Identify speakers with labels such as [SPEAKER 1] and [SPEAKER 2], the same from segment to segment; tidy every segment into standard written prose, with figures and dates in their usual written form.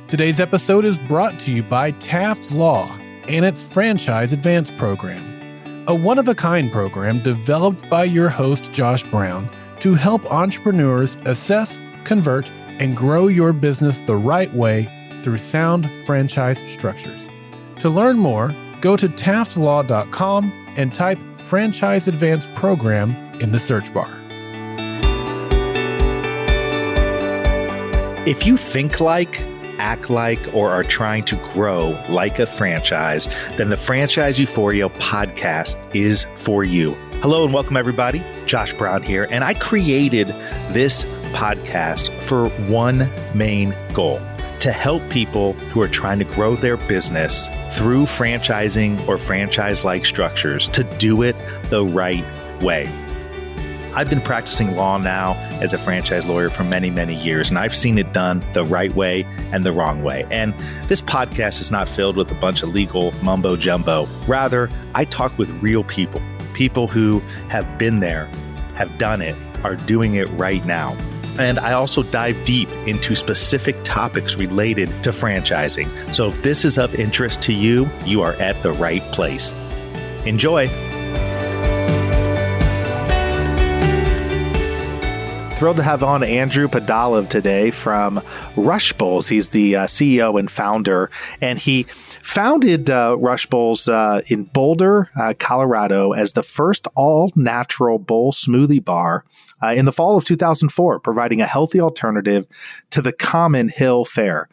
[SPEAKER 1] Today's episode is brought to you by Taft Law and its Franchise Advance Program, a one-of-a-kind program developed by your host, Josh Brown, to help entrepreneurs assess, convert, and grow your business the right way through sound franchise structures. To learn more, go to taftlaw.com and type Franchise Advance Program in the search bar.
[SPEAKER 2] If you think like, act like, or are trying to grow like a franchise, then the Franchise Euphoria podcast is for you. Hello and welcome everybody. Josh Brown here, and I created this podcast for one main goal: to help people who are trying to grow their business through franchising or franchise-like structures to do it the right way. I've been practicing law now as a franchise lawyer for many, many years, and I've seen it done the right way and the wrong way. And this podcast is not filled with a bunch of legal mumbo jumbo. Rather, I talk with real people, people who have been there, have done it, are doing it right now. And I also dive deep into specific topics related to franchising. So if this is of interest to you, you are at the right place. Enjoy. Thrilled to have on Andrew Pudalov today from Rush Bowls. He's the CEO and founder, and he founded Rush Bowls in Boulder, Colorado, as the first all-natural bowl smoothie bar in the fall of 2004, providing a healthy alternative to the common hill fare.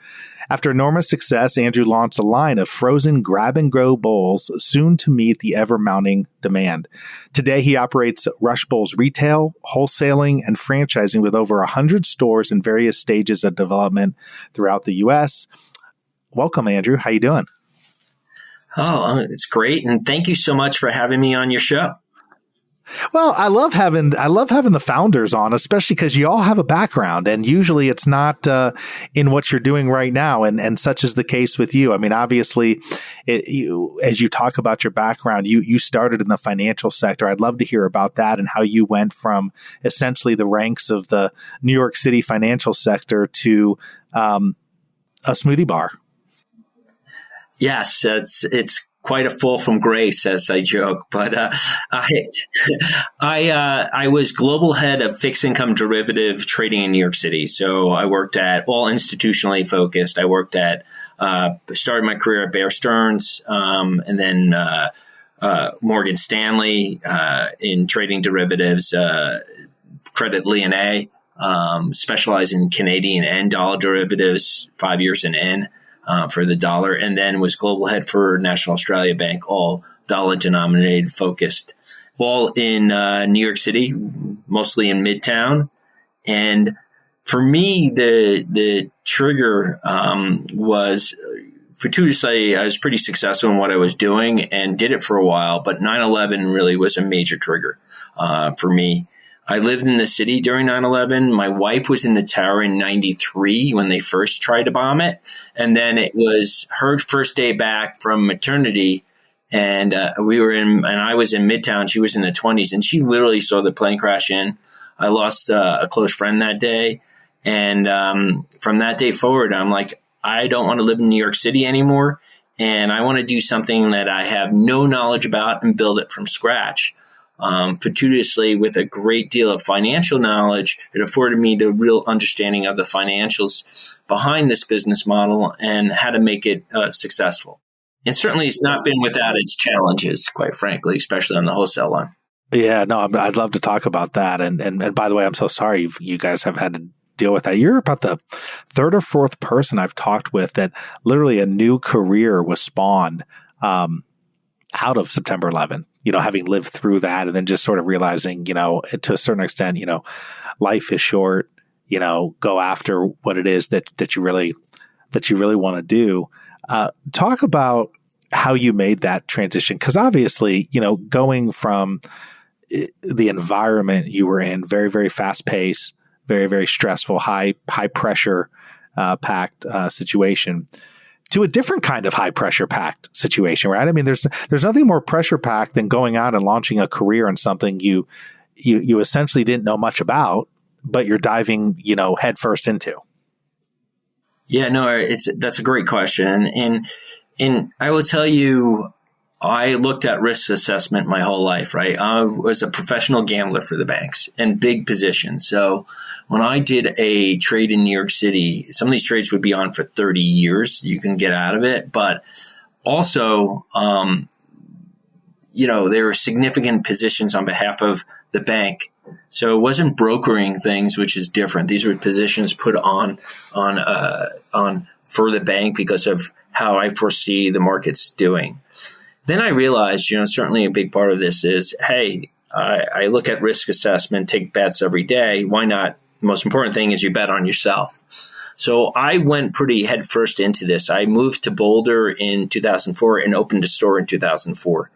[SPEAKER 2] After enormous success, Andrew launched a line of frozen grab-and-go bowls, soon to meet the ever-mounting demand. Today, he operates Rush Bowls retail, wholesaling, and franchising with over 100 stores in various stages of development throughout the U.S. Welcome, Andrew. How you doing?
[SPEAKER 3] Oh, it's great, and thank you so much for having me on your show.
[SPEAKER 2] Well, I love having the founders on, especially because you all have a background, and usually it's not in what you're doing right now, and such is the case with you. I mean, obviously, as you talk about your background, you started in the financial sector. I'd love to hear about that and how you went from essentially the ranks of the New York City financial sector to a smoothie bar.
[SPEAKER 3] Yes, it's quite a fall from grace, as I joke. But I was global head of fixed income derivative trading in New York City. So I worked at all institutionally focused. I worked at started my career at Bear Stearns, and then Morgan Stanley in trading derivatives, Credit Lyonnais, specializing in Canadian and dollar derivatives, 5 years in. For the dollar, and then was global head for National Australia Bank, all dollar denominated focused, all in New York City, mostly in Midtown. And for me, the trigger was fortuitously, I was pretty successful in what I was doing and did it for a while, but 9/11 really was a major trigger for me. I lived in the city during 9/11. My wife was in the tower in 93 when they first tried to bomb it. And then it was her first day back from maternity. And I was in Midtown. She was in the 20s, and she literally saw the plane crash in. I lost a close friend that day. And from that day forward, I'm like, I don't want to live in New York City anymore. And I want to do something that I have no knowledge about and build it from scratch. Fortuitously, with a great deal of financial knowledge, it afforded me the real understanding of the financials behind this business model and how to make it successful. And certainly it's not been without its challenges, quite frankly, especially on the wholesale line.
[SPEAKER 2] Yeah, no, I'd love to talk about that. And by the way, I'm so sorry you guys have had to deal with that. You're about the third or fourth person I've talked with that literally a new career was spawned out of September 11th. Having lived through that and then just sort of realizing, to a certain extent, life is short, go after what it is that you really want to do. Talk about how you made that transition. Because obviously, going from the environment you were in, very, very fast paced, very, very stressful, high pressure packed situation, to a different kind of high pressure packed situation, right? I mean, there's nothing more pressure packed than going out and launching a career in something you essentially didn't know much about, but you're diving, headfirst into.
[SPEAKER 3] Yeah, no, that's a great question. And I will tell you, I looked at risk assessment my whole life, right? I was a professional gambler for the banks and big positions. So when I did a trade in New York City, some of these trades would be on for 30 years. You can get out of it. But also, there were significant positions on behalf of the bank. So it wasn't brokering things, which is different. These were positions put on for the bank because of how I foresee the markets doing. Then I realized, certainly a big part of this is, hey, I look at risk assessment, take bets every day. Why not? The most important thing is you bet on yourself. So I went pretty headfirst into this. I moved to Boulder in 2004 and opened a store in 2004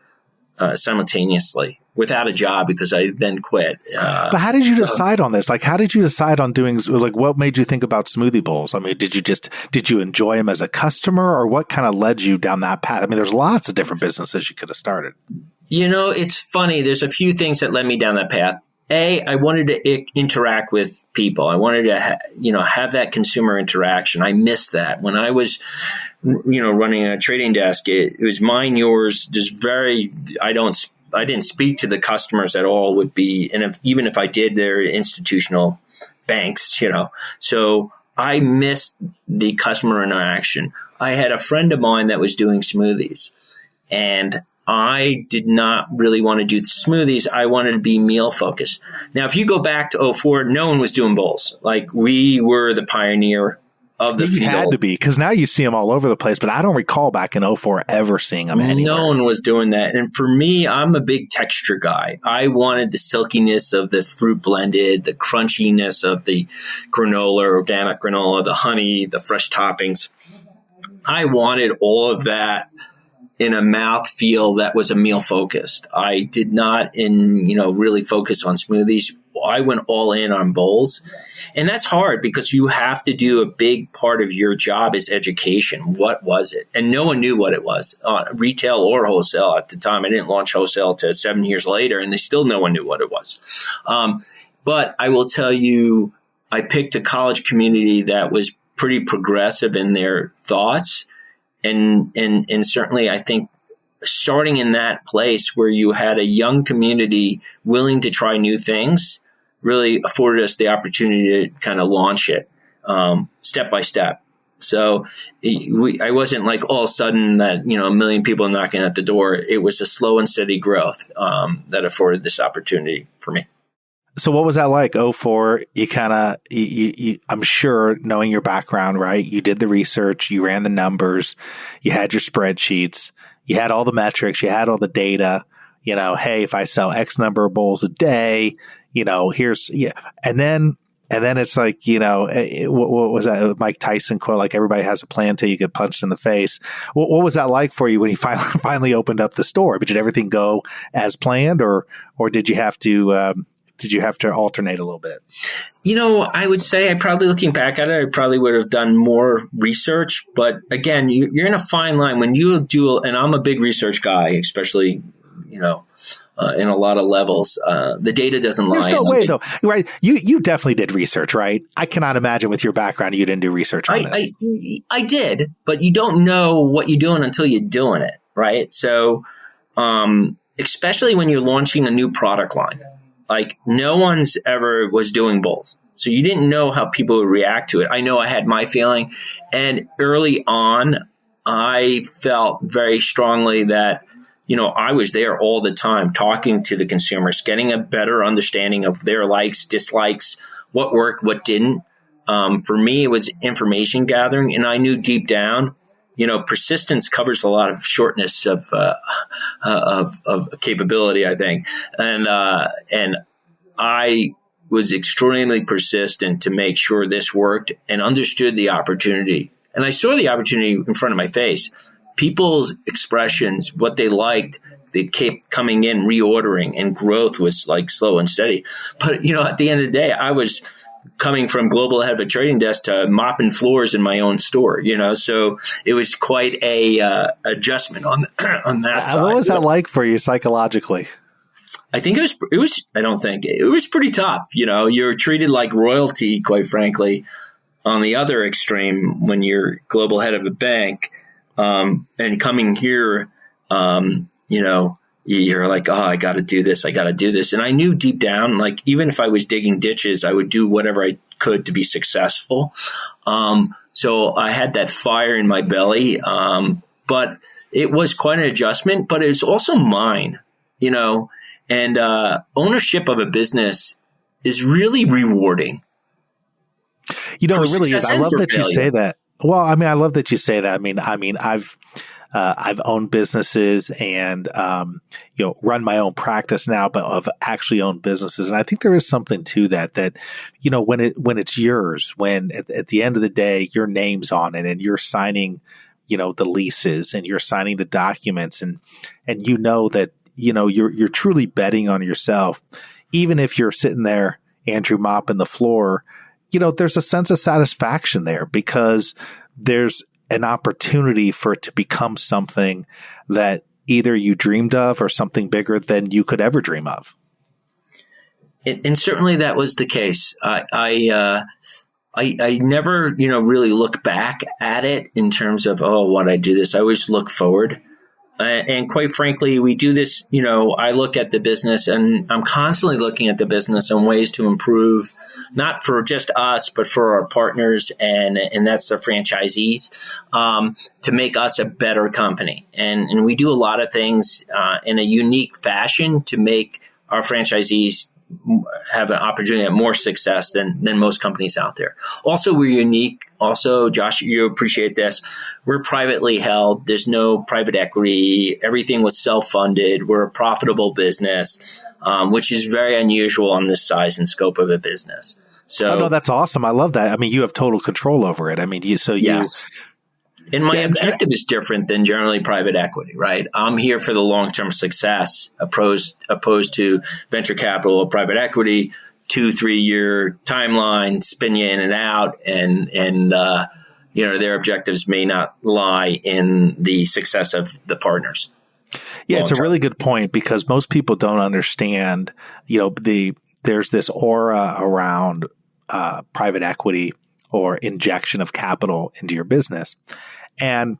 [SPEAKER 3] simultaneously without a job because I then quit.
[SPEAKER 2] But how did you decide on this? Like, how did you decide on doing, like, what made you think about smoothie bowls? I mean, did you enjoy them as a customer, or what kind of led you down that path? I mean, there's lots of different businesses you could have started.
[SPEAKER 3] It's funny. There's a few things that led me down that path. I wanted to interact with people. I wanted to, have that consumer interaction. I missed that when I was, running a trading desk. It was mine, yours. Just I didn't speak to the customers at all. Would be, and even if I did, they're institutional banks. So I missed the customer interaction. I had a friend of mine that was doing smoothies, and I did not really want to do smoothies. I wanted to be meal focused. Now, if you go back to 2004, no one was doing bowls. Like, we were the pioneer of the field.
[SPEAKER 2] You had to be, because now you see them all over the place, but I don't recall back in 2004 ever seeing them anywhere.
[SPEAKER 3] No one was doing that. And for me, I'm a big texture guy. I wanted the silkiness of the fruit blended, the crunchiness of the granola, organic granola, the honey, the fresh toppings. I wanted all of that in a mouthfeel that was a meal focused. I did not really focus on smoothies. I went all in on bowls. And that's hard because you have to do a big part of your job is education. What was it? And no one knew what it was, retail or wholesale at the time. I didn't launch wholesale till 7 years later, and no one knew what it was. But I will tell you, I picked a college community that was pretty progressive in their thoughts. And certainly I think starting in that place where you had a young community willing to try new things really afforded us the opportunity to kind of launch it step by step. So I wasn't like all of a sudden that, a million people knocking at the door. It was a slow and steady growth that afforded this opportunity for me.
[SPEAKER 2] So what was that like? 2004, I'm sure, knowing your background, right? You did the research, you ran the numbers, you had your spreadsheets, you had all the metrics, you had all the data, hey, if I sell X number of bowls a day, and then it's like, what was that Mike Tyson quote? Like, everybody has a plan till you get punched in the face. What was that like for you when you finally opened up the store? But did everything go as planned, or did you have to alternate a little bit?
[SPEAKER 3] I would say looking back at it, I probably would have done more research. But again, you're in a fine line when you do, and I'm a big research guy, especially, in a lot of levels. The data doesn't lie.
[SPEAKER 2] There's no way, though, right? You definitely did research, right? I cannot imagine with your background you didn't do research on this.
[SPEAKER 3] I did, but you don't know what you're doing until you're doing it, right? So, especially when you're launching a new product line. Like, no one's ever was doing bowls. So you didn't know how people would react to it. I know I had my feeling. And early on, I felt very strongly that, I was there all the time talking to the consumers, getting a better understanding of their likes, dislikes, what worked, what didn't. For me, it was information gathering. And I knew deep down, persistence covers a lot of shortness of capability, I think. And I was extremely persistent to make sure this worked and understood the opportunity. And I saw the opportunity in front of my face. People's expressions, what they liked, they kept coming in, reordering, and growth was like slow and steady. But, at the end of the day, I was coming from global head of a trading desk to mopping floors in my own store, so it was quite a adjustment on that side.
[SPEAKER 2] What was that like for you psychologically?
[SPEAKER 3] I think it was pretty tough. You're treated like royalty, quite frankly. on the other extreme, when you're global head of a bank, and coming here, you're like, oh, I got to do this. I got to do this. And I knew deep down, like, even if I was digging ditches, I would do whatever I could to be successful. So I had that fire in my belly. But it was quite an adjustment, but it's also mine, and ownership of a business is really rewarding.
[SPEAKER 2] It really is. I love that you say that. Well, I mean, I love that you say that. I mean, I've owned businesses and, run my own practice now, but I've actually owned businesses. And I think there is something to that, when it's yours, when at the end of the day, your name's on it and you're signing, the leases and you're signing the documents and that, you're truly betting on yourself. Even if you're sitting there, Andrew, mopping the floor, there's a sense of satisfaction there because there's an opportunity for it to become something that either you dreamed of or something bigger than you could ever dream of.
[SPEAKER 3] And certainly that was the case. I never, really look back at it in terms of, why'd I do this? I always look forward. And quite frankly, we do this, I look at the business and I'm constantly looking at the business and ways to improve, not for just us, but for our partners and that's the franchisees, to make us a better company. And we do a lot of things in a unique fashion to make our franchisees have an opportunity at more success than most companies out there. Also, we're unique. Also, Josh, you appreciate this. We're privately held. There's no private equity. Everything was self-funded. We're a profitable business, which is very unusual on this size and scope of a business. So,
[SPEAKER 2] no, that's awesome. I love that. I mean, you have total control over it. I mean,
[SPEAKER 3] yes. And my objective is different than generally private equity, right? I'm here for the long-term success opposed to venture capital or private equity, 2-3 year timeline, spin you in and out. And their objectives may not lie in the success of the partners.
[SPEAKER 2] Yeah, it's a really good point because most people don't understand, there's this aura around private equity or injection of capital into your business. And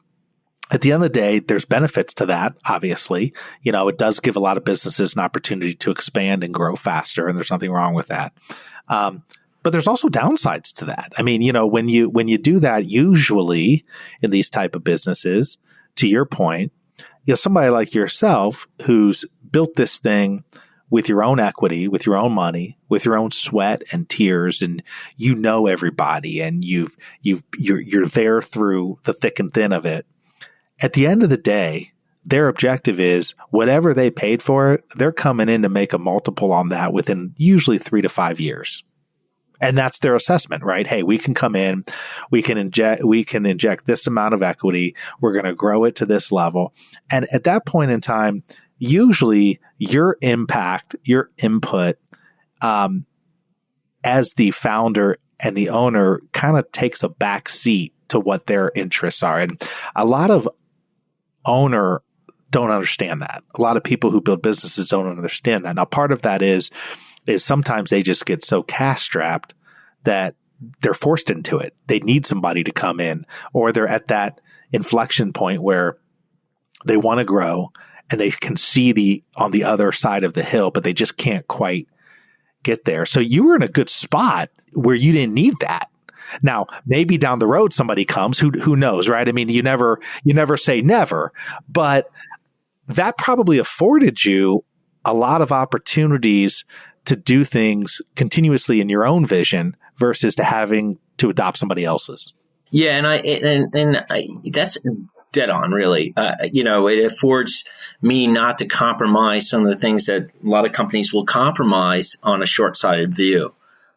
[SPEAKER 2] at the end of the day, there's benefits to that, obviously. It does give a lot of businesses an opportunity to expand and grow faster, and there's nothing wrong with that. But there's also downsides to that. I mean, when you do that, usually in these type of businesses, to your point, somebody like yourself who's built this thing with your own equity, with your own money, with your own sweat and tears, and everybody, and you're there through the thick and thin of it. At the end of the day, their objective is whatever they paid for it, they're coming in to make a multiple on that within usually 3 to 5 years. And that's their assessment, right? Hey, we can come in, we can inject this amount of equity, we're going to grow it to this level. And at that point in time, usually your impact, your input, as the founder and the owner kind of takes a back seat to what their interests are. And a lot of owner don't understand that. A lot of people who build businesses don't understand that. Now, part of that is sometimes they just get so cash strapped that they're forced into it. They need somebody to come in, or they're at that inflection point where they want to grow and they can see on the other side of the hill, but they just can't quite get there. So you were in a good spot where you didn't need that. Now, maybe down the road somebody comes, who knows, right? I mean, you never say never, but that probably afforded you a lot of opportunities to do things continuously in your own vision versus to having to adopt somebody else's.
[SPEAKER 3] Yeah, and that's dead on, really. It affords me not to compromise some of the things that a lot of companies will compromise on a short-sighted view,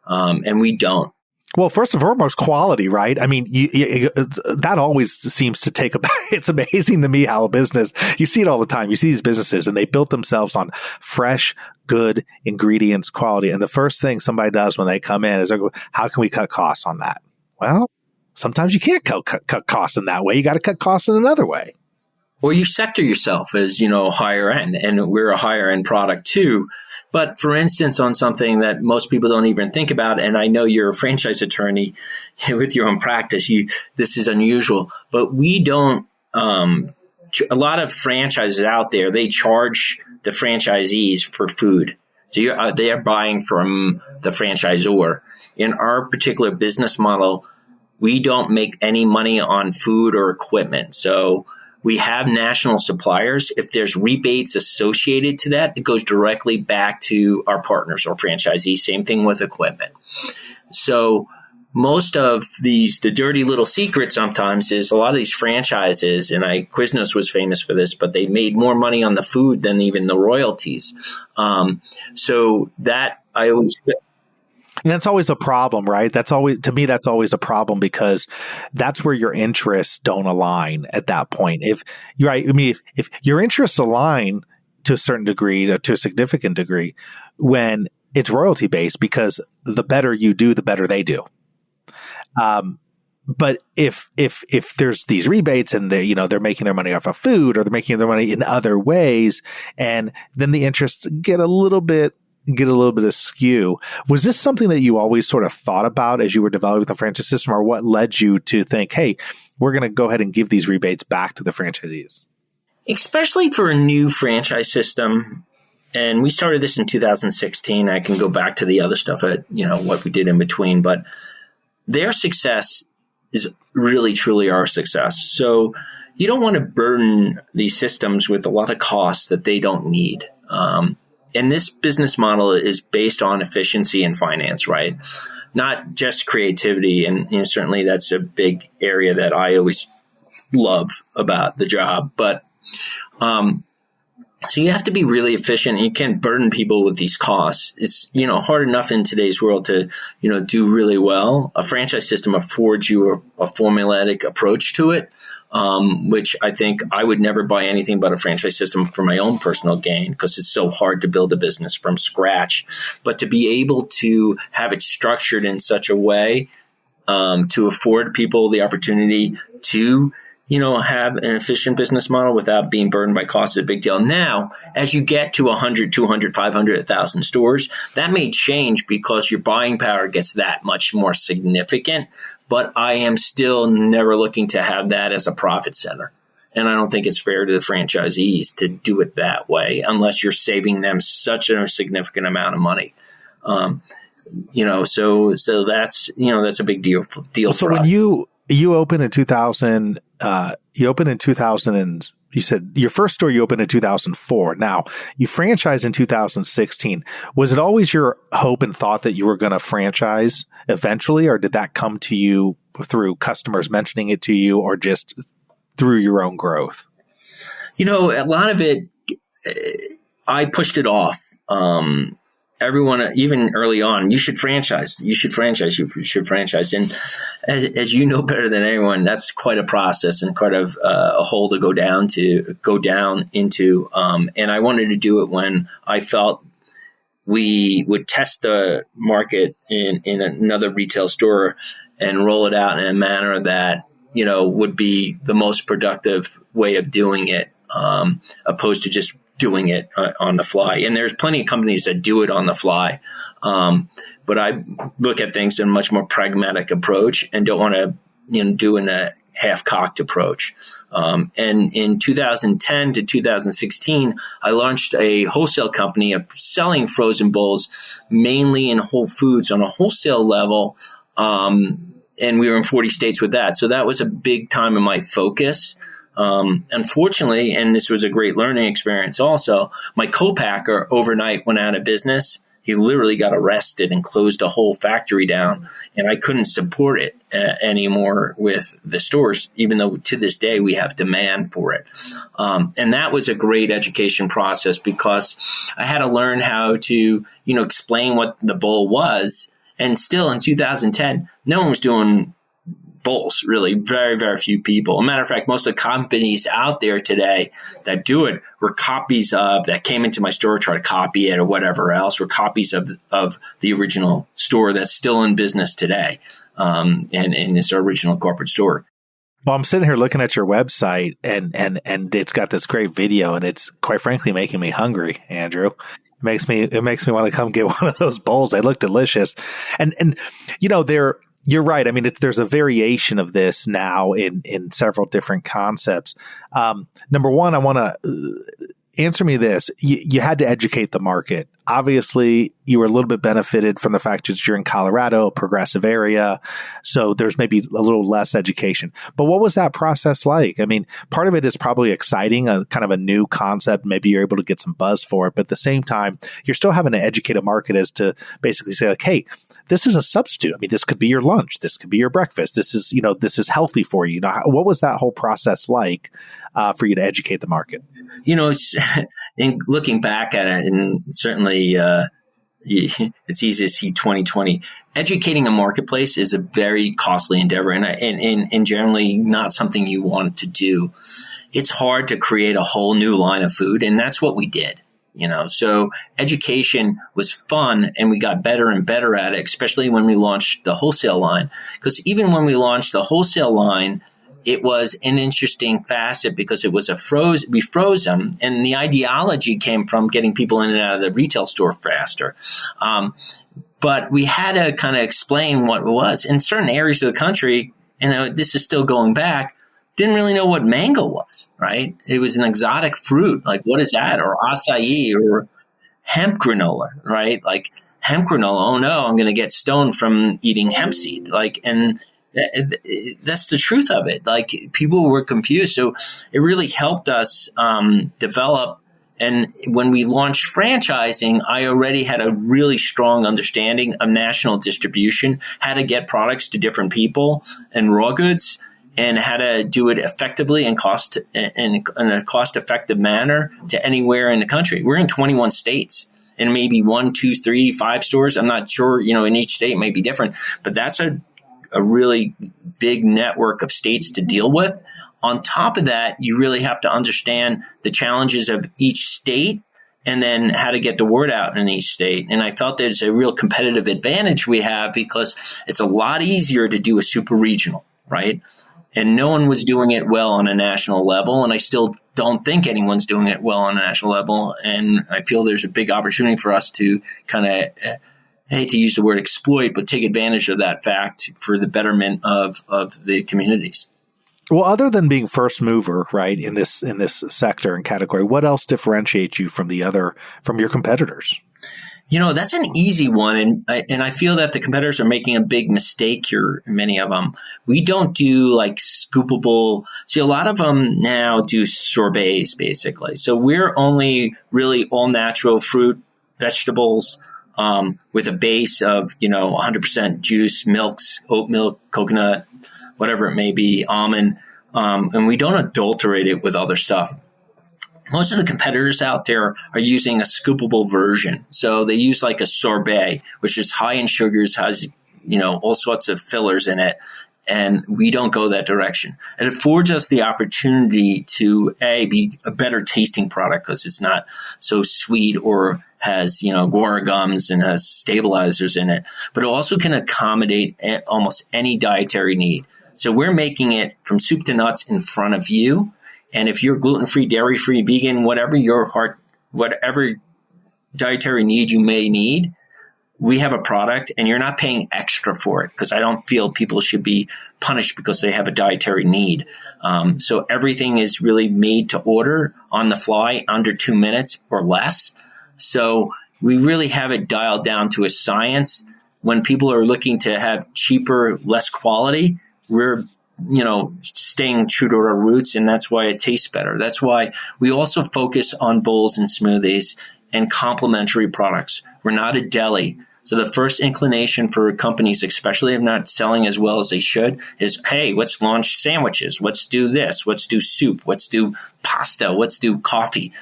[SPEAKER 3] and we don't.
[SPEAKER 2] Well, first and foremost, quality, right? I mean, that always seems to take it's amazing to me how a business, you see it all the time. You see these businesses and they built themselves on fresh, good ingredients, quality. And the first thing somebody does when they come in is, how can we cut costs on that? Well, sometimes you can't cut costs in that way. You got to cut costs in another way.
[SPEAKER 3] Or you sector yourself as, higher end, and we're a higher end product too. But for instance, on something that most people don't even think about, and I know you're a franchise attorney with your own practice, this is unusual, but we don't, a lot of franchises out there, they charge the franchisees for food. So they are buying from the franchisor. In our particular business model, we don't make any money on food or equipment. So we have national suppliers. If there's rebates associated to that, it goes directly back to our partners or franchisees. Same thing with equipment. So most of the dirty little secret sometimes is a lot of these franchises, and Quiznos was famous for this, but they made more money on the food than even the royalties. So that I always...
[SPEAKER 2] And that's always a problem, right? To me, that's always a problem because that's where your interests don't align at that point. If your interests align to a certain degree, to a significant degree, when it's royalty based, because the better you do, the better they do. But if there's these rebates and they're making their money off of food, or they're making their money in other ways, and then the interests get a little bit askew. Was this something that you always sort of thought about as you were developing the franchise system, or what led you to think, hey, we're going to go ahead and give these rebates back to the franchisees?
[SPEAKER 3] Especially for a new franchise system. And we started this in 2016. I can go back to the other stuff what we did in between, but their success is really, truly our success. So you don't want to burden these systems with a lot of costs that they don't need. And this business model is based on efficiency and finance, right? Not just creativity. And certainly that's a big area that I always love about the job. But so you have to be really efficient, and you can't burden people with these costs. It's, hard enough in today's world to, do really well. A franchise system affords you a formulaic approach to it. Which I think I would never buy anything but a franchise system for my own personal gain, because it's so hard to build a business from scratch. But to be able to have it structured in such a way to afford people the opportunity to, have an efficient business model without being burdened by costs is a big deal. Now, as you get to 100, 200, 500, 1,000 stores, that may change because your buying power gets that much more significant. But I am still never looking to have that as a profit center. And I don't think it's fair to the franchisees to do it that way unless you're saving them such a significant amount of money. So that's, that's a big deal for
[SPEAKER 2] So
[SPEAKER 3] for
[SPEAKER 2] when
[SPEAKER 3] us.
[SPEAKER 2] You opened in 2000, and you said your first store you opened in 2004. Now, you franchised in 2016. Was it always your hope and thought that you were going to franchise eventually, or did that come to you through customers mentioning it to you, or just through your own growth?
[SPEAKER 3] A lot of it, I pushed it off. Everyone, even early on, you should franchise. You should franchise. And as you know better than anyone, that's quite a process and quite a hole to go down into. And I wanted to do it when I felt we would test the market in another retail store and roll it out in a manner that, would be the most productive way of doing it, opposed to just doing it on the fly. And there's plenty of companies that do it on the fly. But I look at things in a much more pragmatic approach and don't want to, do in a half-cocked approach. And in 2010 to 2016, I launched a wholesale company of selling frozen bowls, mainly in Whole Foods on a wholesale level. And we were in 40 states with that. So that was a big time in my focus. Unfortunately, and this was a great learning experience also, my co-packer overnight went out of business. He literally got arrested and closed a whole factory down, and I couldn't support it anymore with the stores, even though to this day we have demand for it. And that was a great education process because I had to learn how to, explain what the bowl was. And still in 2010, no one was doing bowls, really. Very, very few people. As a matter of fact, most of the companies out there today that do it were copies of, that came into my store, try to copy it or whatever else, were copies of the original store that's still in business today, and this original corporate store.
[SPEAKER 2] Well, I'm sitting here looking at your website and it's got this great video, and it's quite frankly making me hungry, Andrew. It makes me want to come get one of those bowls. They look delicious. And you're right. I mean, there's a variation of this now in several different concepts. Number one, I want to answer me this. You had to educate the market. Obviously, you were a little bit benefited from the fact that you're in Colorado, a progressive area. So there's maybe a little less education. But what was that process like? I mean, part of it is probably exciting, a kind of a new concept. Maybe you're able to get some buzz for it. But at the same time, you're still having to educate a market as to basically say like, hey, this is a substitute. I mean, this could be your lunch. This could be your breakfast. This is healthy for you. Now, what was that whole process like for you to educate the market?
[SPEAKER 3] It's in looking back at it, and certainly it's easy to see 2020. Educating a marketplace is a very costly endeavor, and generally not something you want to do. It's hard to create a whole new line of food, and that's what we did. So education was fun, and we got better and better at it, especially when we launched the wholesale line. Because even when we launched the wholesale line, it was an interesting facet because it was we froze them, and the ideology came from getting people in and out of the retail store faster. But we had to kind of explain what it was. In certain areas of the country, and this is still going back, didn't really know what mango was, right? It was an exotic fruit. Like, what is that? Or acai or hemp granola, right? Like hemp granola. Oh no, I'm going to get stoned from eating hemp seed. And that's the truth of it. Like, people were confused. So it really helped us develop. And when we launched franchising, I already had a really strong understanding of national distribution, how to get products to different people and raw goods, and how to do it effectively and in a cost-effective manner to anywhere in the country. We're in 21 states. And maybe 1, 2, 3, 5 stores. I'm not sure, in each state it may be different, but that's a really big network of states to deal with. On top of that, you really have to understand the challenges of each state and then how to get the word out in each state. And I felt there's a real competitive advantage we have because it's a lot easier to do a super regional, right? And no one was doing it well on a national level. And I still don't think anyone's doing it well on a national level. And I feel there's a big opportunity for us to kind of, I hate to use the word exploit, but take advantage of that fact for the betterment of the communities.
[SPEAKER 2] Well, other than being first mover, right, in this sector and category, what else differentiates you from your competitors?
[SPEAKER 3] That's an easy one. And I feel that the competitors are making a big mistake here, many of them. We don't do like scoopable. See, a lot of them now do sorbets, basically. So we're only really all natural fruit, vegetables, with a base of, 100% juice, milks, oat milk, coconut, whatever it may be, almond. And we don't adulterate it with other stuff. Most of the competitors out there are using a scoopable version. So they use like a sorbet, which is high in sugars, has, all sorts of fillers in it. And we don't go that direction. It affords us the opportunity to, be a better tasting product because it's not so sweet or has, guar gums and has stabilizers in it. But it also can accommodate almost any dietary need. So we're making it from soup to nuts in front of you. And if you're gluten-free, dairy-free, vegan, whatever dietary need you may need, we have a product and you're not paying extra for it because I don't feel people should be punished because they have a dietary need. So everything is really made to order on the fly under 2 minutes or less. So we really have it dialed down to a science. When people are looking to have cheaper, less quality, we're staying true to our roots, and that's why it tastes better. That's why we also focus on bowls and smoothies and complementary products. We're not a deli. So the first inclination for companies, especially if not selling as well as they should, is, hey, let's launch sandwiches. Let's do this. Let's do soup. Let's do pasta. Let's do coffee.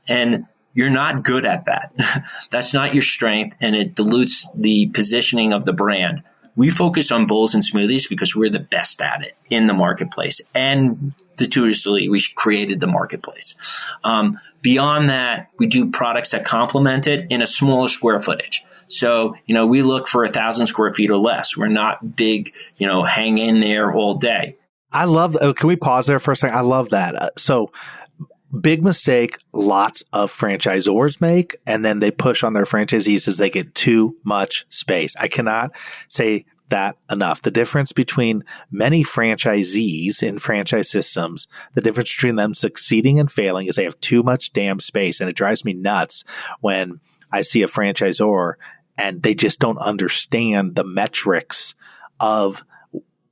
[SPEAKER 3] And you're not good at that. That's not your strength, and it dilutes the positioning of the brand. We focus on bowls and smoothies because we're the best at it in the marketplace. And fortuitously, we created the marketplace. Beyond that, we do products that complement it in a smaller square footage. So, we look for 1,000 square feet or less. We're not big, hang in there all day.
[SPEAKER 2] I love, can we pause there for a second? I love that. So big mistake lots of franchisors make, and then they push on their franchisees as they get too much space. I cannot say that enough. The difference between many franchisees in franchise systems, the difference between them succeeding and failing is they have too much damn space. And it drives me nuts when I see a franchisor and they just don't understand the metrics of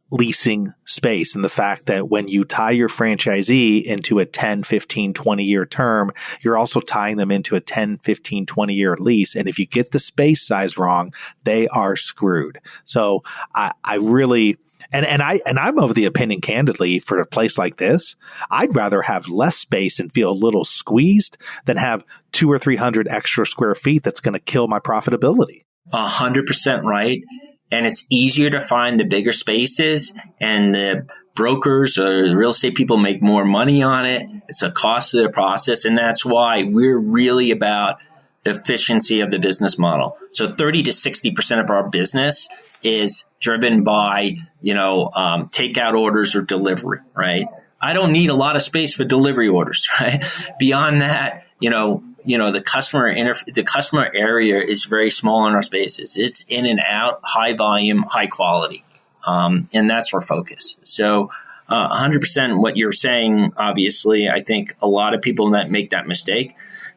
[SPEAKER 2] leasing space and the fact that when you tie your franchisee into a 10, 15, 20-year term, you're also tying them into a 10, 15, 20-year lease. And if you get the space size wrong, they are screwed. So I really, and I'm of the opinion, candidly, for a place like this, I'd rather have less space and feel a little squeezed than have 200 or 300 extra square feet that's going to kill my profitability.
[SPEAKER 3] 100% right. And it's easier to find the bigger spaces, and the brokers or the real estate people make more money on it. It's a cost of the process. And that's why we're really about efficiency of the business model. So 30 to 60% of our business is driven by, takeout orders or delivery, right? I don't need a lot of space for delivery orders, right? Beyond that, the customer area is very small in our spaces. It's in and out, high volume, high quality. And that's our focus. So 100% what you're saying, obviously, I think a lot of people that make that mistake.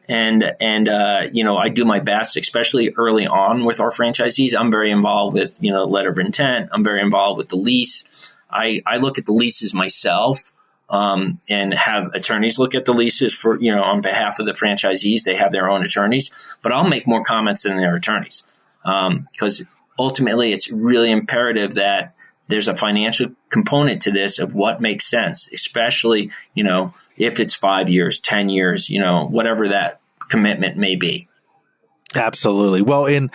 [SPEAKER 3] And I do my best, especially early on with our franchisees. I'm very involved with, letter of intent. I'm very involved with the lease. I look at the leases myself. And have attorneys look at the leases for, on behalf of the franchisees. They have their own attorneys, but I'll make more comments than their attorneys. Because ultimately it's really imperative that there's a financial component to this of what makes sense, especially, if it's 5 years, 10 years, whatever that commitment may be.
[SPEAKER 2] Absolutely. Well, in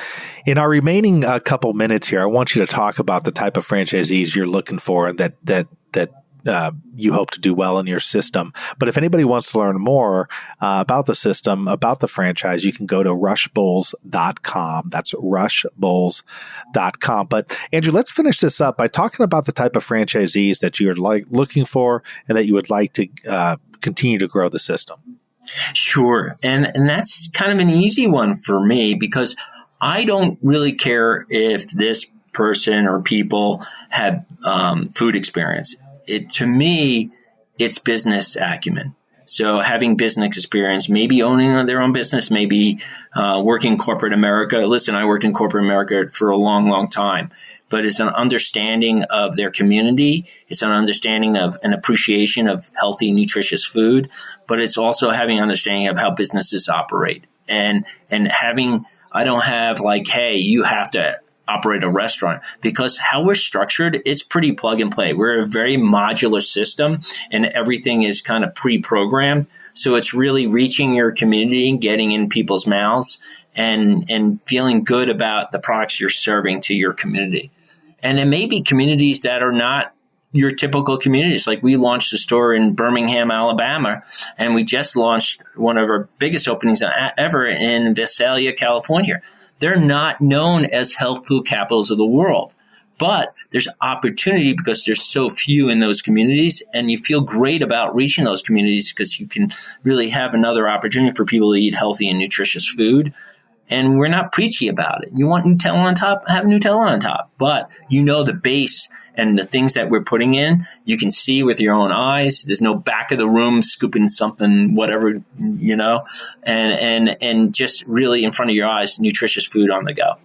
[SPEAKER 2] our remaining couple minutes here, I want you to talk about the type of franchisees you're looking for and that you hope to do well in your system. But if anybody wants to learn more about the system, about the franchise, you can go to rushbulls.com. That's rushbulls.com. But Andrew, let's finish this up by talking about the type of franchisees that you're looking for and that you would like to continue to grow the system. Sure.
[SPEAKER 3] And that's kind of an easy one for me because I don't really care if this person or people have food experience. To me, it's business acumen. So having business experience, maybe owning their own business, maybe working in corporate America. Listen, I worked in corporate America for a long, long time. But it's an understanding of their community. It's an understanding of an appreciation of healthy, nutritious food. But it's also having an understanding of how businesses operate. And having, I don't have like, hey, you have to operate a restaurant, because how we're structured, it's pretty plug and play. We're a very modular system and everything is kind of pre-programmed. So it's really reaching your community, getting in people's mouths and feeling good about the products you're serving to your community. And it may be communities that are not your typical communities. Like we launched a store in Birmingham, Alabama, and we just launched one of our biggest openings ever in Visalia, California. They're not known as health food capitals of the world, but there's opportunity because there's so few in those communities, and you feel great about reaching those communities because you can really have another opportunity for people to eat healthy and nutritious food. And we're not preachy about it. You want Nutella on top? Have Nutella on top. But you know the base and the things that we're putting in, you can see with your own eyes. There's no back of the room scooping something, whatever, and just really in front of your eyes, nutritious food on the go.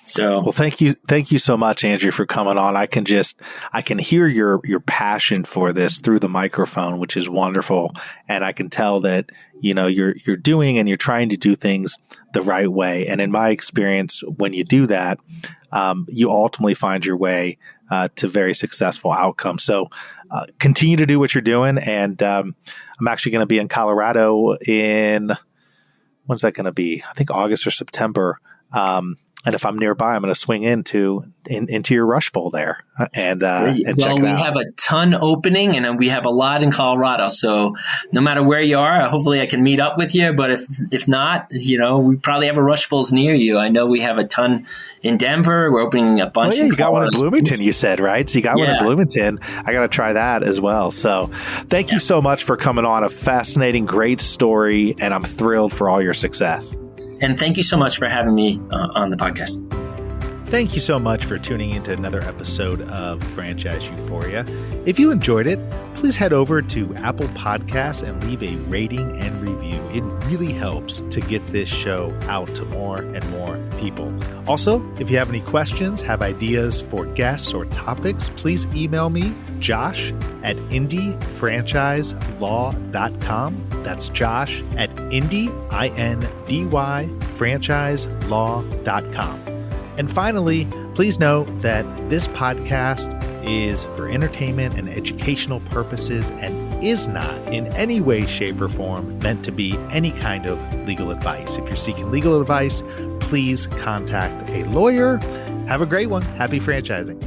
[SPEAKER 3] So,
[SPEAKER 2] well, thank you so much, Andrew, for coming on. I can hear your passion for this through the microphone, which is wonderful, and I can tell that you're doing and you're trying to do things the right way. And in my experience, when you do that, you ultimately find your way to very successful outcomes. So continue to do what you're doing. And I'm actually going to be in Colorado in, when's that going to be? I think August or September. And if I'm nearby, I'm going to swing into your Rush Bowl there and check it out.
[SPEAKER 3] We have a ton opening, and we have a lot in Colorado. So no matter where you are, hopefully I can meet up with you. But if not, we probably have a Rush Bowls near you. I know we have a ton in Denver. We're opening a bunch.
[SPEAKER 2] You got one in Bloomington, you said, right? So you got one in Bloomington. I got to try that as well. So thank you so much for coming on. A fascinating, great story, and I'm thrilled for all your success.
[SPEAKER 3] And thank you so much for having me on the podcast.
[SPEAKER 2] Thank you so much for tuning into another episode of Franchise Euphoria. If you enjoyed it, please head over to Apple Podcasts and leave a rating and review. It really helps to get this show out to more and more people. Also, if you have any questions, have ideas for guests or topics, please email me, josh@indyfranchiselaw.com. That's Josh at franchiselaw.com. And finally, please note that this podcast is for entertainment and educational purposes and is not in any way, shape, or form meant to be any kind of legal advice. If you're seeking legal advice, please contact a lawyer. Have a great one. Happy franchising.